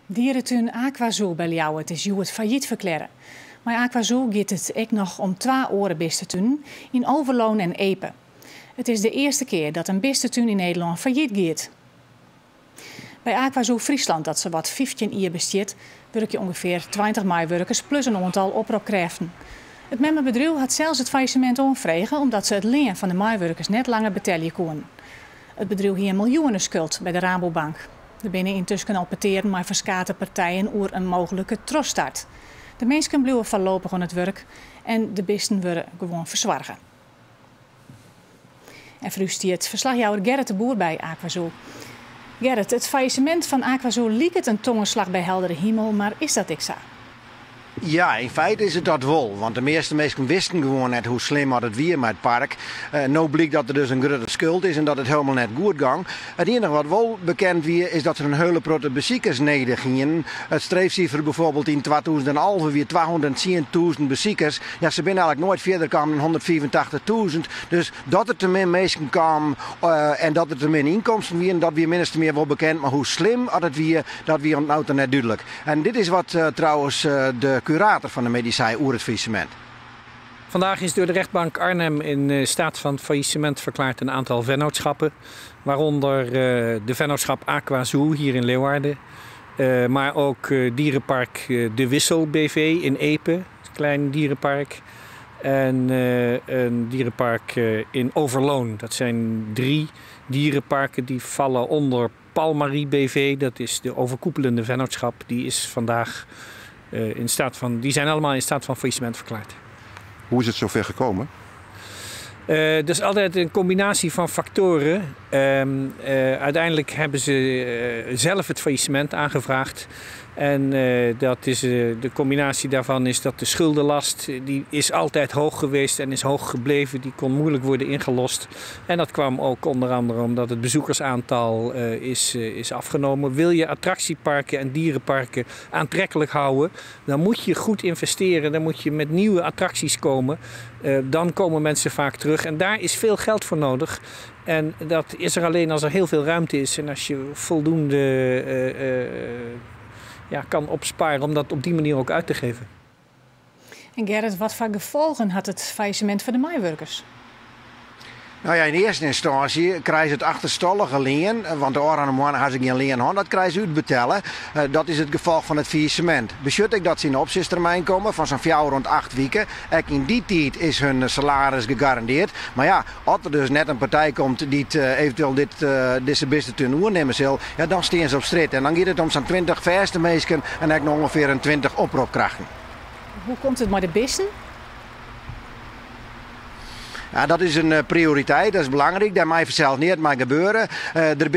Dierentuin Aquazoo bij Ljouwert is het failliet verklaren. Maar Aquazoo gaat het ook nog om 2 oren bistentuinen in Overloon en Epe. Het is de eerste keer dat een bistentuin in Nederland failliet gaat. Bij Aquazoo Friesland, dat ze wat 15 jaar bestiert, werk je ongeveer 20 meewerkers plus een aantal oproepkrachten. Het bedrijf had zelfs het faillissement onvregen omdat ze het leen van de meewerkers net langer betalen konden. Het bedrijf hier een miljoenen schuld bij de Rabobank. Er binnen intussen al peteren maar verschillende partijen over een mogelijke troststart. De mensen blijven voorlopig aan het werk en de bisten worden gewoon verzwargen. En frustreert verslagjouwer Gerrit de Boer bij Aquazoo. Gerrit, het faillissement van Aquazoo lijkt het een tongenslag bij heldere hemel, maar is dat ik zo? Ja, in feite is het dat wel. Want de meeste mensen wisten gewoon net hoe slim het weer met het park. Nou blijkt dat er dus een grote schuld is en dat het helemaal net goed ging. Het enige wat wel bekend weer is dat er een hele grote bezoekers nedergingen. Het streefcijfer bijvoorbeeld in 2011 weer 210.000 bezoekers. Ja, ze zijn eigenlijk nooit verder gekomen dan 184.000. Dus dat er te min mensen kwamen en dat er te min inkomsten weer, dat weer minstens meer wel bekend. Maar hoe slim het weer, dat weer nou net duidelijk. En dit is wat trouwens de curator van de medicijn oer het faillissement. Vandaag is door de rechtbank Arnhem in staat van faillissement verklaard een aantal vennootschappen. Waaronder de vennootschap Aquazoo hier in Leeuwarden. Maar ook dierenpark De Wissel BV in Epe, een klein dierenpark. En een dierenpark in Overloon. Dat zijn 3 dierenparken die vallen onder Palmarie BV. Dat is de overkoepelende vennootschap. Die is vandaag die zijn allemaal in staat van faillissement verklaard. Hoe is het zover gekomen? Dat is altijd een combinatie van factoren. Uiteindelijk hebben ze zelf het faillissement aangevraagd. En dat is, de combinatie daarvan is dat de schuldenlast die is altijd hoog geweest en is hoog gebleven. Die kon moeilijk worden ingelost. En dat kwam ook onder andere omdat het bezoekersaantal is afgenomen. Wil je attractieparken en dierenparken aantrekkelijk houden, dan moet je goed investeren. Dan moet je met nieuwe attracties komen. Dan komen mensen vaak terug. En daar is veel geld voor nodig. En dat is er alleen als er heel veel ruimte is en als je voldoende kan opsparen om dat op die manier ook uit te geven. En Gerrit, wat voor gevolgen had het faillissement voor de meewerkers? Nou ja, in eerste instantie krijgen ze het achterstallige leen, want de oren mannen had ze geen leen had, dat krijgen ze uitbetalen. Dat is het gevolg van het faillissement. Beschut ik dat ze in de opzichtstermijn komen van zo'n 4 rond 8 weken. Ook in die tijd is hun salaris gegarandeerd. Maar ja, als er dus net een partij komt die eventueel deze bistentuin oernemen zal, ja, dan staan ze op strijd. En dan gaat het om zo'n 20 verste mensen en ook nog ongeveer een 20 oproepkrachten. Hoe komt het met de bisten? Ja, dat is een prioriteit, dat is belangrijk. Dat mag zelf niet maar gebeuren. Er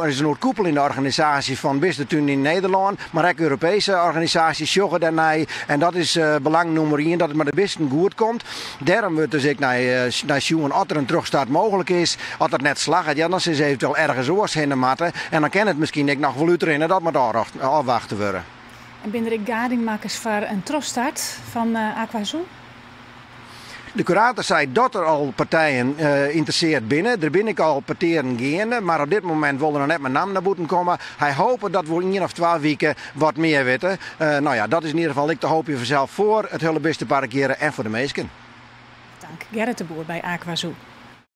is een overkoepel in de organisatie van bistentuin in Nederland, maar ook Europese organisaties zorgen daarna. En dat is belang nummer 1, dat het met de bisten goed komt. Daarom wordt dus ik naar Sjoen, als er een terugstart mogelijk is, als het net slagen, ja, dan is het eventueel ergens oors heen de matten. En dan kan het misschien ook nog wel uitrennen, dat moet afwachten worden. En binnen de gadingmakers voor een terugstart van Aquazoo? De curator zei dat er al partijen interesseerd binnen. Er ben ik al partijen gaande, maar op dit moment willen er net met naam naar boven komen. Hij hoopt dat we in 1 of 2 weken wat meer weten. Nou ja, dat is in ieder geval ik de hoop je vanzelf voor het hele beste parkeren en voor de meesten. Dank Gerrit de Boer bij Aquazoo.